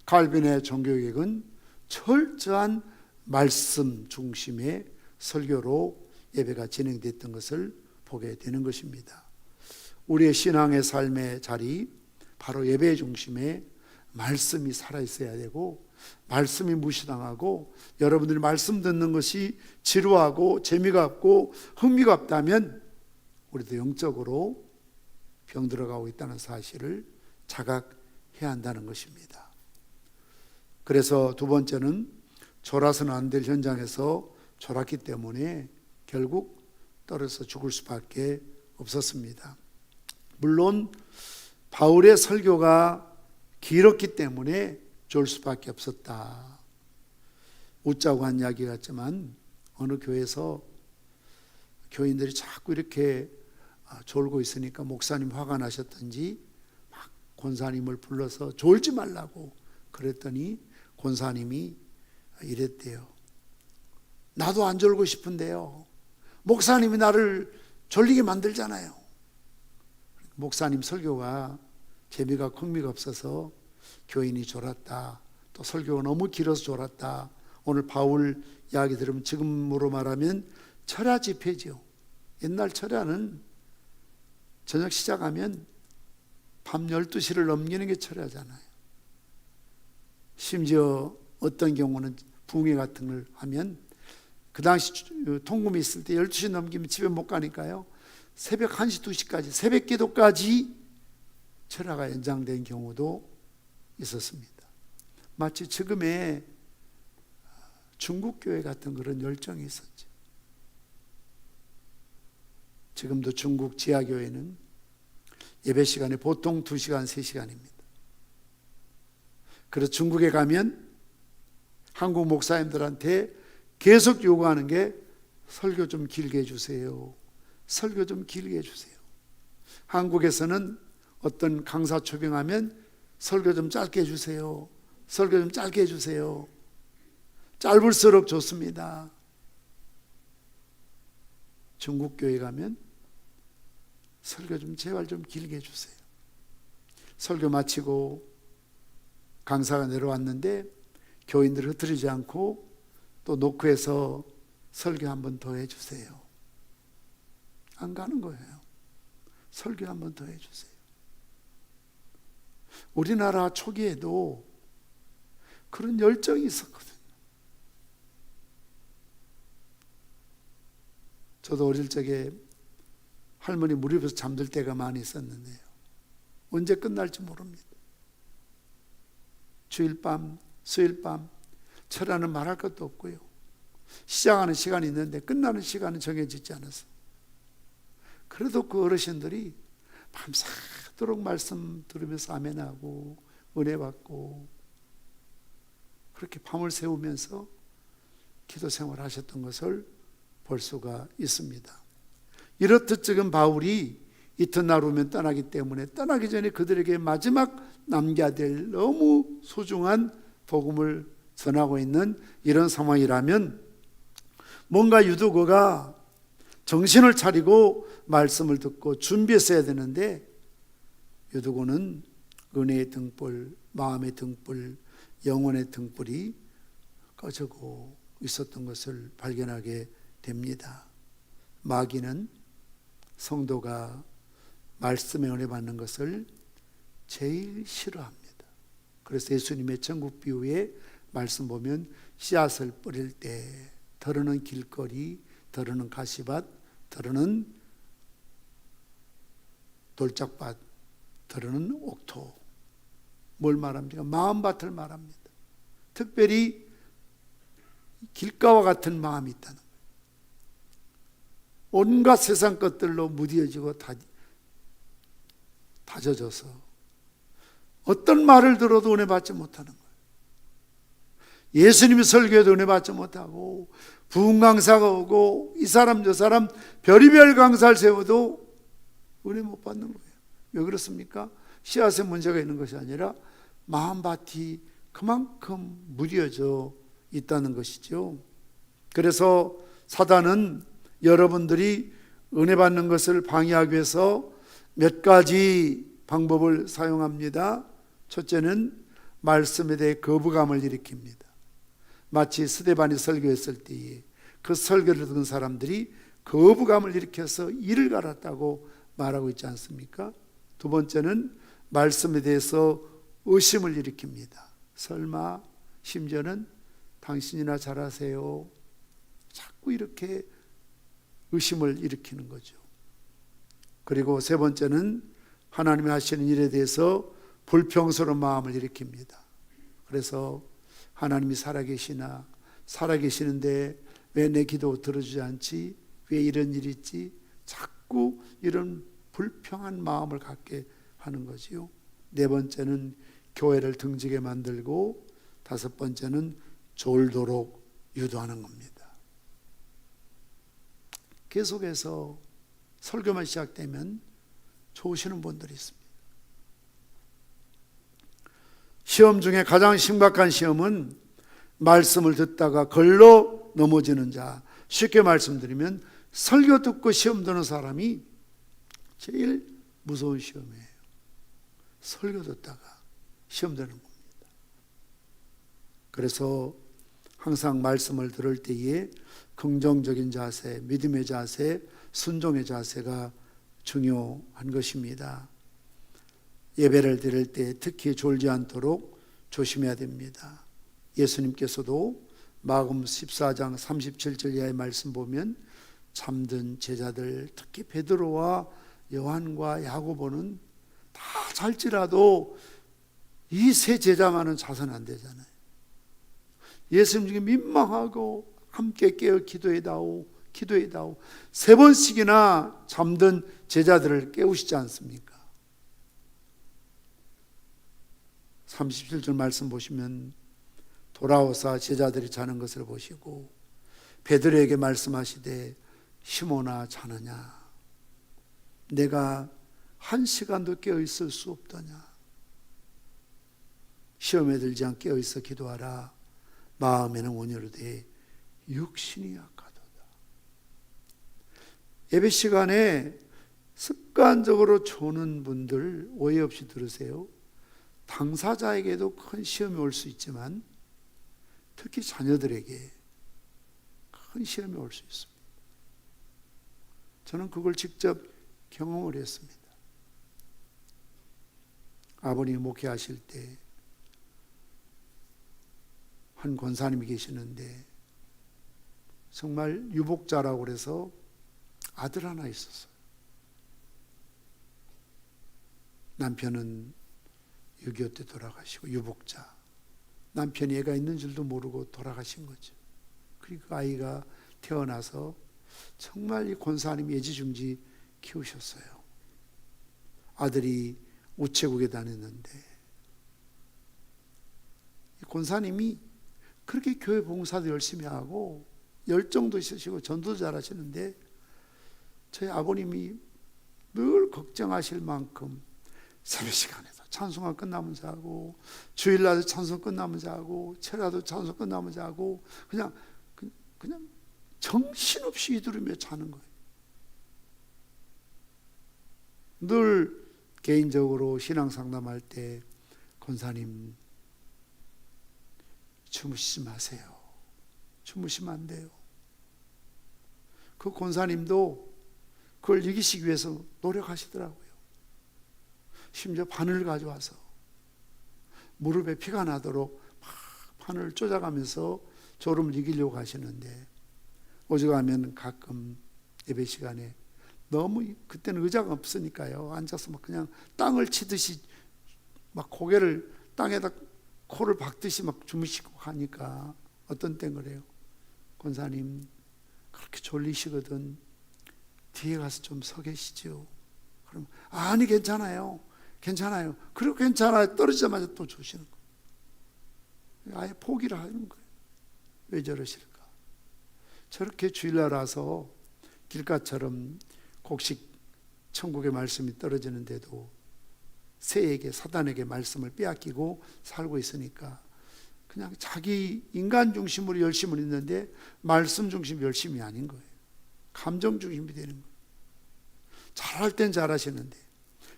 칼빈의 종교개혁은 철저한 말씀 중심의 설교로 예배가 진행됐던 것을 보게 되는 것입니다. 우리의 신앙의 삶의 자리, 바로 예배 중심에 말씀이 살아있어야 되고, 말씀이 무시당하고 여러분들이 말씀 듣는 것이 지루하고 재미가 없고 흥미가 없다면 우리도 영적으로 병들어가고 있다는 사실을 자각해야 한다는 것입니다. 그래서 두 번째는 졸아서는 안 될 현장에서 졸았기 때문에 결국 떨어져 죽을 수밖에 없었습니다. 물론 바울의 설교가 길었기 때문에 졸 수밖에 없었다. 웃자고 한 이야기 같지만 어느 교회에서 교인들이 자꾸 이렇게 졸고 있으니까 목사님 화가 나셨던지 막 권사님을 불러서 졸지 말라고 그랬더니 권사님이 이랬대요. 나도 안 졸고 싶은데요, 목사님이 나를 졸리게 만들잖아요. 목사님 설교가 재미가 흥미가 없어서 교인이 졸았다, 또 설교가 너무 길어서 졸았다. 오늘 바울 이야기 들으면 지금으로 말하면 철야 집회죠. 옛날 철야는 저녁 시작하면 밤 12시를 넘기는 게 철야잖아요. 심지어 어떤 경우는 붕괴 같은 걸 하면 그 당시 통금이 있을 때 12시 넘기면 집에 못 가니까요, 새벽 1시, 2시까지 새벽 기도까지 철야가 연장된 경우도 있었습니다. 마치 지금의 중국 교회 같은 그런 열정이 있었죠. 지금도 중국 지하교회는 예배 시간이 보통 2시간, 3시간입니다. 그래서 중국에 가면 한국 목사님들한테 계속 요구하는 게 설교 좀 길게 해주세요. 설교 좀 길게 해주세요. 한국에서는 어떤 강사 초빙하면 설교 좀 짧게 해주세요. 설교 좀 짧게 해주세요. 짧을수록 좋습니다. 중국 교회 가면 설교 좀 제발 좀 길게 해주세요. 설교 마치고 강사가 내려왔는데 교인들을 흩어지지 않고 또 노크해서 설교 한 번 더 해주세요. 안 가는 거예요. 설교 한 번 더 해주세요. 우리나라 초기에도 그런 열정이 있었거든요. 저도 어릴 적에 할머니 무릎에서 잠들 때가 많이 있었는데요, 언제 끝날지 모릅니다. 주일 밤, 수요일 밤, 철야는 말할 것도 없고요, 시작하는 시간이 있는데 끝나는 시간은 정해지지 않아서, 그래도 그 어르신들이 밤새도록 말씀 들으면서 아멘하고 은혜 받고 그렇게 밤을 새우면서 기도 생활을 하셨던 것을 볼 수가 있습니다. 이렇듯 지금 바울이 이튿날 오면 떠나기 때문에 떠나기 전에 그들에게 마지막 남겨야 될 너무 소중한 복음을 전하고 있는 이런 상황이라면 뭔가 유두고가 정신을 차리고 말씀을 듣고 준비했어야 되는데, 유두고는 은혜의 등불, 마음의 등불, 영혼의 등불이 꺼지고 있었던 것을 발견하게 됩니다. 마귀는 성도가 말씀에 은혜 받는 것을 제일 싫어합니다. 그래서 예수님의 천국 비유에 말씀 보면 씨앗을 뿌릴 때 더러는 길거리, 더러는 가시밭, 더러는 돌짝밭, 더러는 옥토, 뭘 말합니까? 마음밭을 말합니다. 특별히 길가와 같은 마음이 있다는 거예요. 온갖 세상 것들로 무뎌지고 다져져서 어떤 말을 들어도 은혜 받지 못하는 거예요. 예수님이 설교해도 은혜 받지 못하고, 부흥 강사가 오고 이 사람 저 사람 별의별 강사를 세워도 은혜 못 받는 거예요. 왜 그렇습니까? 씨앗에 문제가 있는 것이 아니라 마음밭이 그만큼 무뎌져 있다는 것이죠. 그래서 사단은 여러분들이 은혜 받는 것을 방해하기 위해서 몇 가지 방법을 사용합니다. 첫째는 말씀에 대해 거부감을 일으킵니다. 마치 스데반이 설교했을 때에 그 설교를 듣는 사람들이 거부감을 일으켜서 이를 갈았다고 말하고 있지 않습니까? 두 번째는 말씀에 대해서 의심을 일으킵니다. 설마, 심지어는 당신이나 잘하세요. 자꾸 이렇게 의심을 일으키는 거죠. 그리고 세 번째는 하나님이 하시는 일에 대해서 불평스러운 마음을 일으킵니다. 그래서 하나님이 살아계시나, 살아계시는데 왜 내 기도 들어주지 않지? 왜 이런 일이 있지? 자꾸 이런 불평한 마음을 갖게 하는 거지요. 네 번째는 교회를 등지게 만들고, 다섯 번째는 졸도록 유도하는 겁니다. 계속해서 설교만 시작되면 좋으시는 분들이 있습니다. 시험 중에 가장 심각한 시험은 말씀을 듣다가 걸러 넘어지는 자. 쉽게 말씀드리면 설교 듣고 시험 드는 사람이 제일 무서운 시험이에요. 설교 듣다가 시험 드는 겁니다. 그래서 항상 말씀을 들을 때에 긍정적인 자세, 믿음의 자세, 순종의 자세가 중요한 것입니다. 예배를 드릴 때 특히 졸지 않도록 조심해야 됩니다. 예수님께서도 마가복음 14장 37절 이하의 말씀 보면 잠든 제자들, 특히 베드로와 요한과 야고보는 다 잘지라도 이 세 제자만은 자선 안 되잖아요. 예수님 중에 민망하고 함께 깨어 기도해다오 세 번씩이나 잠든 제자들을 깨우시지 않습니까? 37절 말씀 보시면 돌아오사 제자들이 자는 것을 보시고 베드로에게 말씀하시되 시몬아 자느냐? 내가 한 시간도 깨어 있을 수 없더냐? 시험에 들지 않게 깨어 있어 기도하라. 마음에는 온유로되 육신이 약하도다. 예배 시간에 습관적으로 조는 분들 오해 없이 들으세요. 당사자에게도 큰 시험이 올 수 있지만 특히 자녀들에게 큰 시험이 올 수 있습니다. 저는 그걸 직접 경험을 했습니다. 아버님이 목회하실 때 한 권사님이 계시는데 정말 유복자라고 그래서 아들 하나 있었어요. 남편은 6.25 때 돌아가시고 유복자. 남편이 애가 있는 줄도 모르고 돌아가신 거죠. 그리고 그 아이가 태어나서 정말 이 권사님이 애지중지 키우셨어요. 아들이 우체국에 다녔는데 이 권사님이 그렇게 교회 봉사도 열심히 하고 열정도 있으시고 전도도 잘하시는데 저희 아버님이 늘 걱정하실 만큼 새벽 시간에도 찬송가 끝나면 자고 주일날도 찬송 끝나면 자고 철야도 찬송 끝나면 자고 그냥 정신없이 이두르며 자는 거예요. 늘 개인적으로 신앙 상담할 때 권사님 주무시지 마세요. 주무시면 안 돼요. 그 권사님도 그걸 이기시기 위해서 노력하시더라고요. 심지어 바늘 가져와서 무릎에 피가 나도록 막 바늘을 쪼잡아가면서 졸음을 이기려고 하시는데 오죽하면 가끔 예배 시간에 너무 그때는 의자가 없으니까요. 앉아서 막 그냥 땅을 치듯이 막 고개를 땅에다 코를 박듯이 막 주무시고 하니까 어떤 땐 그래요. 권사님 그렇게 졸리시거든 뒤에 가서 좀 서 계시죠. 그럼 아니 괜찮아요. 그리고 괜찮아요. 떨어지자마자 또 주시는 거예요. 아예 포기를 하는 거예요. 왜 저러실까? 저렇게 주일날 와서 길가처럼 곡식 천국의 말씀이 떨어지는데도 새에게 사단에게 말씀을 빼앗기고 살고 있으니까 그냥 자기 인간 중심으로 열심을 있는데 말씀 중심 열심이 아닌 거예요. 감정 중심이 되는 거예요. 잘할 땐 잘하시는데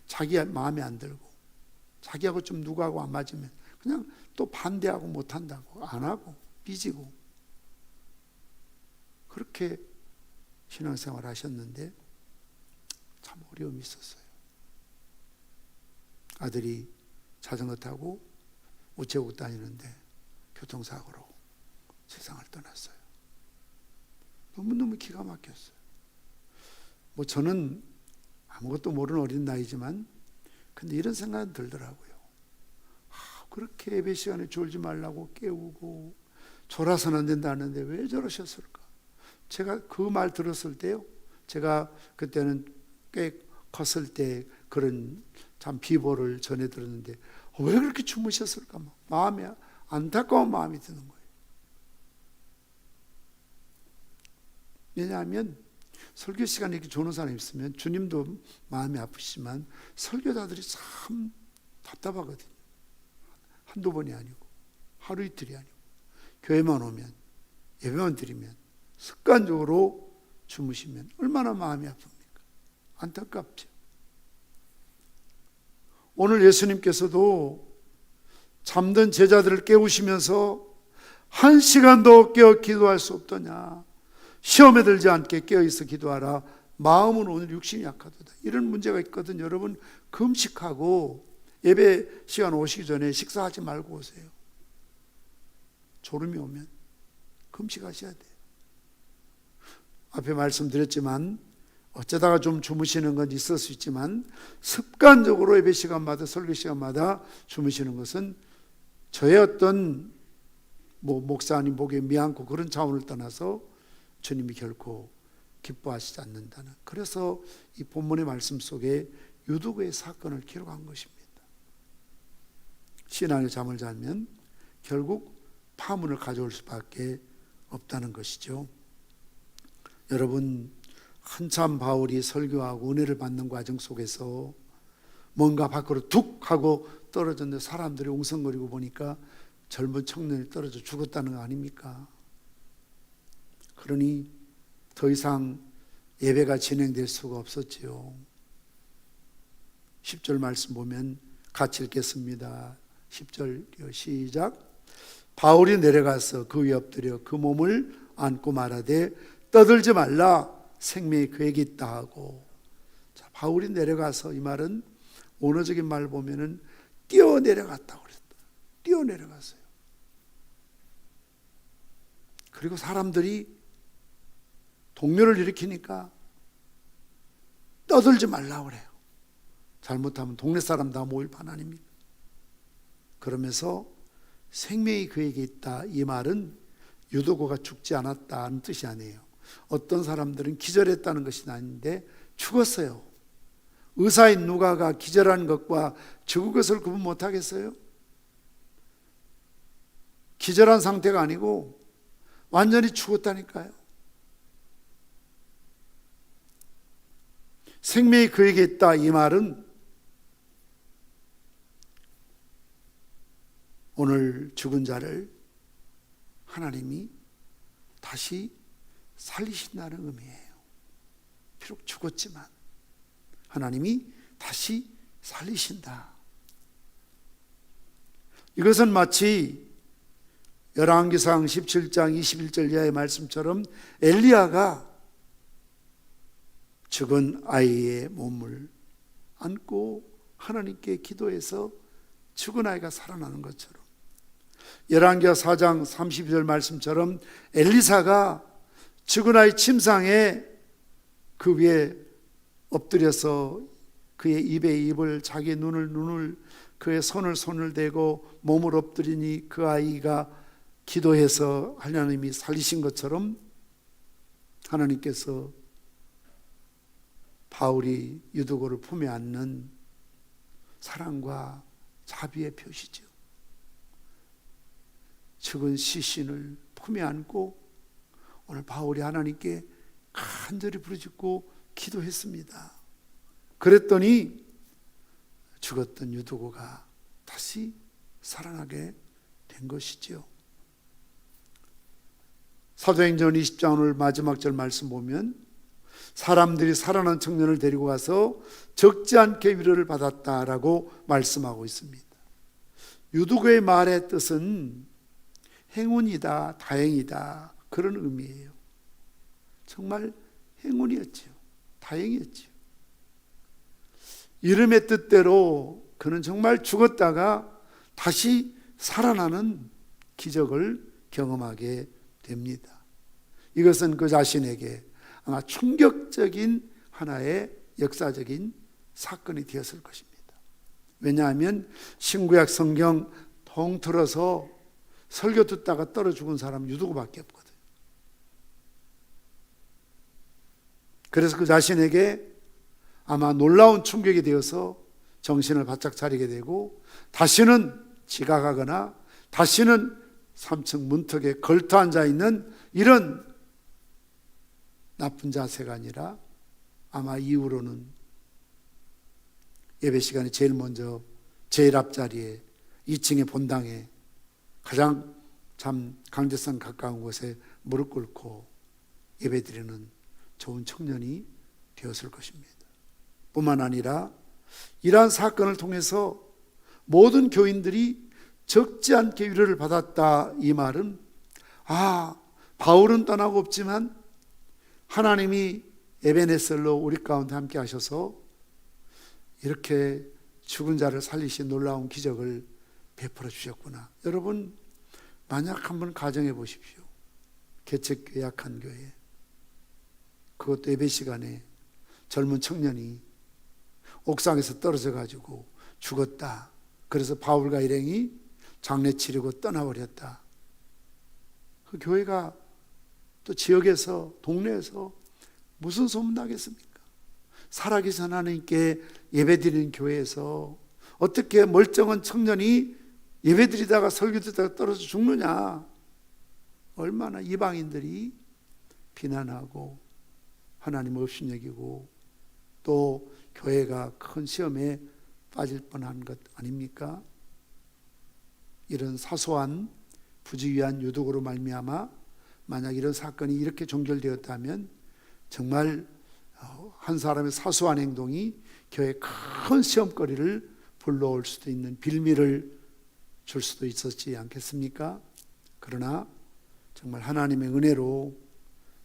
자기 마음에 안 들고 자기하고 좀 누구하고 안 맞으면 그냥 또 반대하고 못한다고 안 하고 삐지고 그렇게 신앙생활 하셨는데 참 어려움이 있었어요. 아들이 자전거 타고 우체국 다니는데 교통사고로 세상을 떠났어요. 너무너무 기가 막혔어요. 뭐 저는 아무것도 모르는 어린 나이지만 근데 이런 생각은 들더라고요. 그렇게 예배 시간에 졸지 말라고 깨우고 졸아서는 안 된다는데 왜 저러셨을까? 제가 그 말 들었을 때요. 제가 그때는 꽤 컸을 때 그런 참 비보를 전해 들었는데 왜 그렇게 주무셨을까? 마음에 안타까운 마음이 드는 거예요. 왜냐하면 설교 시간에 이렇게 조는 사람이 있으면 주님도 마음이 아프시지만 설교자들이 참 답답하거든요. 한두 번이 아니고 하루 이틀이 아니고 교회만 오면 예배만 드리면 습관적으로 주무시면 얼마나 마음이 아픕니까? 안타깝죠. 오늘 예수님께서도 잠든 제자들을 깨우시면서 한 시간도 깨어 기도할 수 없더냐, 시험에 들지 않게 깨어있어 기도하라, 마음은 오늘 육신이 약하도다. 이런 문제가 있거든. 여러분 금식하고 예배 시간 오시기 전에 식사하지 말고 오세요. 졸음이 오면 금식하셔야 돼요. 앞에 말씀드렸지만 어쩌다가 좀 주무시는 건 있을 수 있지만 습관적으로 예배 시간마다 설교 시간마다 주무시는 것은 저의 어떤 목사님 보기에 미안고 그런 차원을 떠나서 주님이 결코 기뻐하시지 않는다는, 그래서 이 본문의 말씀 속에 유두구의 사건을 기록한 것입니다. 신앙의 잠을 자면 결국 파문을 가져올 수밖에 없다는 것이죠. 여러분, 한참 바울이 설교하고 은혜를 받는 과정 속에서 뭔가 밖으로 툭 하고 떨어졌는데 사람들이 웅성거리고 보니까 젊은 청년이 떨어져 죽었다는 거 아닙니까? 그러니 더 이상 예배가 진행될 수가 없었지요. 10절 말씀 보면 같이 읽겠습니다. 10절이요, 시작. 바울이 내려가서 그 위에 엎드려 그 몸을 안고 말하되 떠들지 말라, 생명이 그에게 있다 하고. 자, 바울이 내려가서, 이 말은 원어적인 말 보면은 뛰어내려갔다고 그랬다. 뛰어내려갔어요. 그리고 사람들이 동료를 일으키니까 떠들지 말라고 그래요. 잘못하면 동네 사람 다 모일 판 아닙니까? 그러면서 생명이 그에게 있다, 이 말은 유도고가 죽지 않았다는 뜻이 아니에요. 어떤 사람들은 기절했다는 것이 아닌데 죽었어요. 의사인 누가가 기절한 것과 죽은 것을 구분 못하겠어요? 기절한 상태가 아니고 완전히 죽었다니까요. 생명이 그에게 있다, 이 말은 오늘 죽은 자를 하나님이 다시 살리신다는 의미예요. 비록 죽었지만 하나님이 다시 살리신다. 이것은 마치 열왕기상 17장 21절 이하의 말씀처럼 엘리야가 죽은 아이의 몸을 안고 하나님께 기도해서 죽은 아이가 살아나는 것처럼, 열왕기하 4장 32절 말씀처럼 엘리사가 죽은 아이 침상에 그 위에 엎드려서 그의 입에 입을, 자기의 눈을 그의 손을 대고 몸을 엎드리니 그 아이가 기도해서 하나님이 살리신 것처럼 하나님께서 바울이 유두고를 품에 안는 사랑과 자비의 표시죠. 죽은 시신을 품에 안고 오늘 바울이 하나님께 간절히 부르짖고 기도했습니다. 그랬더니 죽었던 유두고가 다시 살아나게 된 것이지요. 사도행전 20장 오늘 마지막 절 말씀 보면 사람들이 살아난 청년을 데리고 가서 적지 않게 위로를 받았다라고 말씀하고 있습니다. 유두고의 말의 뜻은 행운이다, 다행이다, 그런 의미예요. 정말 행운이었죠. 다행이었죠. 이름의 뜻대로 그는 정말 죽었다가 다시 살아나는 기적을 경험하게 됩니다. 이것은 그 자신에게 아마 충격적인 하나의 역사적인 사건이 되었을 것입니다. 왜냐하면 신구약 성경 통틀어서 설교 듣다가 떨어 죽은 사람 유두고밖에 없거든요. 그래서 그 자신에게 아마 놀라운 충격이 되어서 정신을 바짝 차리게 되고 다시는 지각하거나 다시는 3층 문턱에 걸터 앉아 있는 이런 나쁜 자세가 아니라 아마 이후로는 예배 시간에 제일 먼저 제일 앞자리에 2층의 본당에 가장 참 강제성 가까운 곳에 무릎 꿇고 예배드리는 좋은 청년이 되었을 것입니다. 뿐만 아니라 이러한 사건을 통해서 모든 교인들이 적지 않게 위로를 받았다, 이 말은 바울은 떠나고 없지만 하나님이 에베네셀로 우리 가운데 함께 하셔서 이렇게 죽은 자를 살리신 놀라운 기적을 베풀어 주셨구나. 여러분, 만약 한번 가정해 보십시오. 개척교회, 약한 교회, 그것도 예배 시간에 젊은 청년이 옥상에서 떨어져 가지고 죽었다. 그래서 바울과 일행이 장례 치르고 떠나버렸다. 그 교회가 또 지역에서, 동네에서 무슨 소문나겠습니까? 살아계신 하나님께 예배드리는 교회에서 어떻게 멀쩡한 청년이 예배드리다가 설교 듣다가 떨어져 죽느냐. 얼마나 이방인들이 비난하고 하나님 없인 여기고 또 교회가 큰 시험에 빠질 뻔한 것 아닙니까? 이런 사소한 부지기한 유독으로 말미암아 만약 이런 사건이 이렇게 종결되었다면 정말 한 사람의 사소한 행동이 교회에 큰 시험거리를 불러올 수도 있는 빌미를 줄 수도 있었지 않겠습니까? 그러나 정말 하나님의 은혜로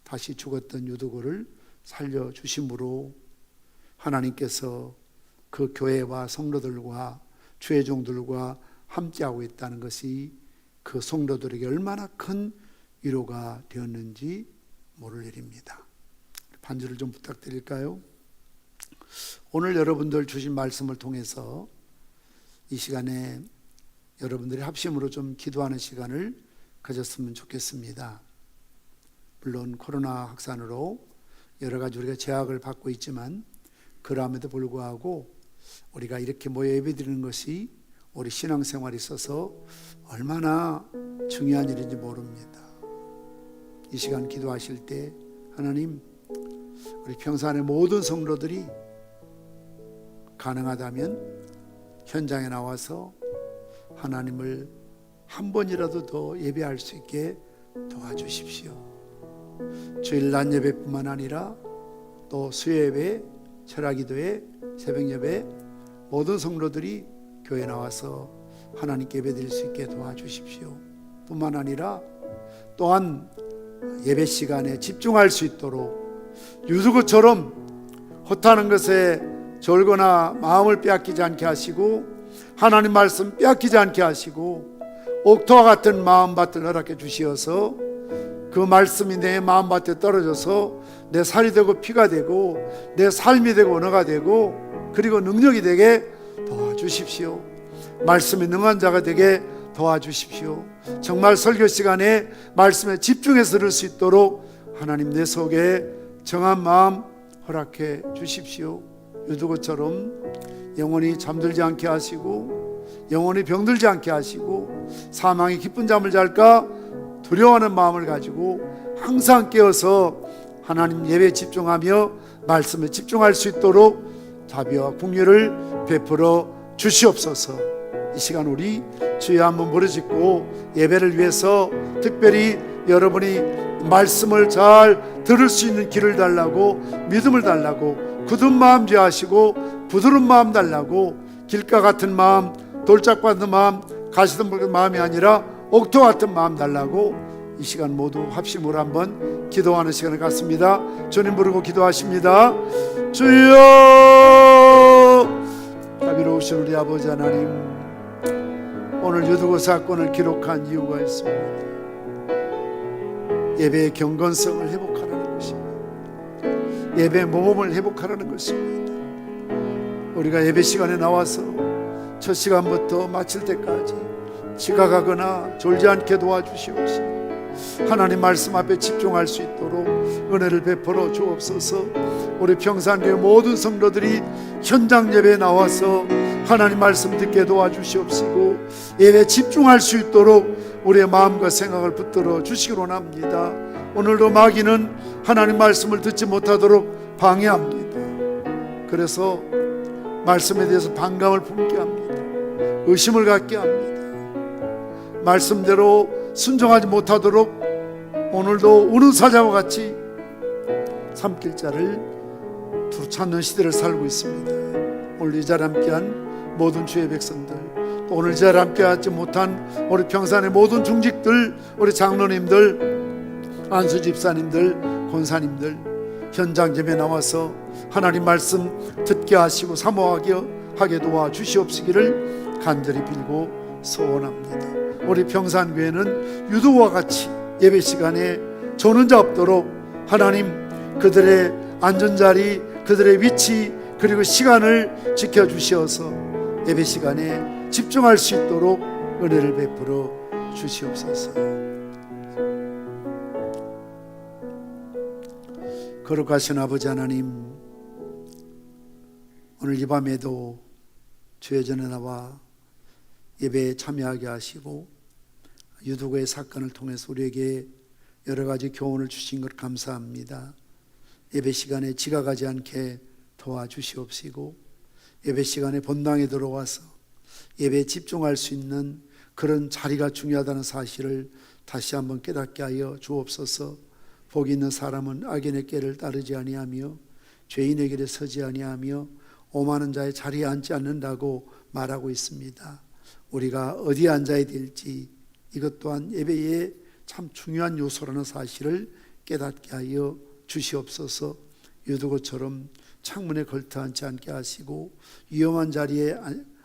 다시 죽었던 유두고를 살려주심으로 하나님께서 그 교회와 성도들과 주의 종들과 함께하고 있다는 것이 그 성도들에게 얼마나 큰 위로가 되었는지 모를 일입니다. 반주를 좀 부탁드릴까요? 오늘 여러분들 주신 말씀을 통해서 이 시간에 여러분들이 합심으로 좀 기도하는 시간을 가졌으면 좋겠습니다. 물론 코로나 확산으로 여러 가지 우리가 제약을 받고 있지만 그럼에도 불구하고 우리가 이렇게 모여 예배드리는 것이 우리 신앙생활에 있어서 얼마나 중요한 일인지 모릅니다. 이 시간 기도하실 때 하나님, 우리 평산의 모든 성도들이 가능하다면 현장에 나와서 하나님을 한 번이라도 더 예배할 수 있게 도와주십시오. 주일 낮 예배뿐만 아니라 또 수요예배, 철야기도회, 새벽예배 모든 성도들이 교회에 나와서 하나님께 예배드릴 수 있게 도와주십시오. 뿐만 아니라 또한 예배 시간에 집중할 수 있도록 유두고처럼 헛하는 것에 졸거나 마음을 빼앗기지 않게 하시고 하나님 말씀 빼앗기지 않게 하시고 옥토와 같은 마음밭을 허락해 주시어서 그 말씀이 내 마음밭에 떨어져서 내 살이 되고 피가 되고 내 삶이 되고 언어가 되고 그리고 능력이 되게 도와주십시오. 말씀에 능한 자가 되게 도와주십시오. 정말 설교 시간에 말씀에 집중해서 들을 수 있도록 하나님 내 속에 정한 마음 허락해 주십시오. 유두고처럼 영원히 잠들지 않게 하시고 영원히 병들지 않게 하시고 사망이 깊은 잠을 잘까 두려워하는 마음을 가지고 항상 깨어서 하나님 예배에 집중하며 말씀에 집중할 수 있도록 자비와 긍휼을 베풀어 주시옵소서. 이 시간 우리 주여 한번 부르짖고 예배를 위해서 특별히 여러분이 말씀을 잘 들을 수 있는 길을 달라고, 믿음을 달라고, 굳은 마음 제하시고 부드러운 마음 달라고, 길가 같은 마음, 돌짝 받는 마음, 가시덤불 마음이 아니라 옥토 같은 마음 달라고 이 시간 모두 합심으로 한번 기도하는 시간을 갖습니다. 주님 부르고 기도하십니다. 주여, 자비로우신 우리 아버지 하나님, 오늘 유두고 사건을 기록한 이유가 있습니다. 예배의 경건성을 회복하라는 것입니다. 예배의 모범을 회복하라는 것입니다. 우리가 예배 시간에 나와서 첫 시간부터 마칠 때까지 지각하거나 졸지 않게 도와주시옵시고 하나님 말씀 앞에 집중할 수 있도록 은혜를 베풀어 주옵소서. 우리 평산교회 모든 성도들이 현장 예배에 나와서 하나님 말씀 듣게 도와주시옵시고 예배에 집중할 수 있도록 우리의 마음과 생각을 붙들어 주시기로 원합니다. 오늘도 마귀는 하나님 말씀을 듣지 못하도록 방해합니다. 그래서 말씀에 대해서 반감을 품게 합니다. 의심을 갖게 합니다. 말씀대로 순종하지 못하도록 오늘도 우는 사자와 같이 삼킬 자를 두루찾는 시대를 살고 있습니다. 오늘 이 자리에 함께한 모든 주의 백성들, 또 오늘 이 자리에 함께하지 못한 우리 평산의 모든 중직들, 우리 장로님들, 안수 집사님들, 권사님들, 현장 예배 나와서 하나님 말씀 듣게 하시고 사모하게 하게 도와주시옵시기를 간절히 빌고 소원합니다. 우리 평산교회는 유두와 같이 예배 시간에 조는 자 없도록 하나님 그들의 안전자리, 그들의 위치 그리고 시간을 지켜주시어서 예배 시간에 집중할 수 있도록 은혜를 베풀어 주시옵소서. 거룩하신 아버지 하나님, 오늘 이 밤에도 주의 전에 나와 예배에 참여하게 하시고 유두고의 사건을 통해서 우리에게 여러 가지 교훈을 주신 것 감사합니다. 예배 시간에 지각하지 않게 도와주시옵시고 예배 시간에 본당에 들어와서 예배에 집중할 수 있는 그런 자리가 중요하다는 사실을 다시 한번 깨닫게 하여 주옵소서. 복이 있는 사람은 악인의 꾀를 따르지 아니하며 죄인의 길에 서지 아니하며 오만한 자의 자리에 앉지 않는다고 말하고 있습니다. 우리가 어디에 앉아야 될지 이것 또한 예배의 참 중요한 요소라는 사실을 깨닫게 하여 주시옵소서. 유두고처럼 창문에 걸터 앉지 않게 하시고 위험한 자리에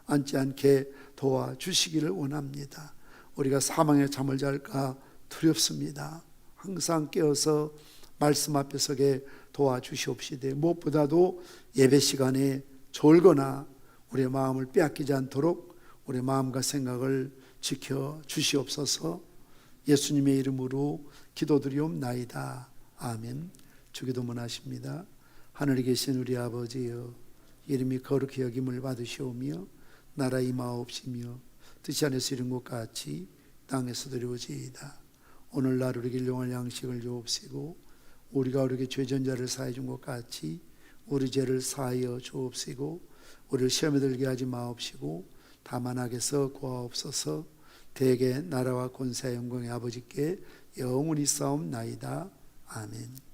앉지 않게 도와주시기를 원합니다. 우리가 사망의 잠을 잘까 두렵습니다. 항상 깨어서 말씀 앞에 서게 도와주시옵시되 무엇보다도 예배 시간에 졸거나 우리의 마음을 빼앗기지 않도록 우리의 마음과 생각을 지켜 주시옵소서. 예수님의 이름으로 기도드리옵나이다. 아멘. 주기도문 하십니다. 하늘에 계신 우리 아버지여, 이름이 거룩히 여김을 받으시오며 나라 임하옵시며 뜻이 하늘에서 이룬 것 같이 땅에서도 이루어지이다. 오늘날 우리에게 일용할 양식을 주옵시고 우리가 우리에게 죄전자를 사해 준 것 같이 우리 죄를 사하여 주옵시고 우리를 시험에 들게 하지 마옵시고 다만 악에서 구하옵소서. 대개 나라와 권세와 영광의 아버지께 영원히 싸움나이다. 아멘.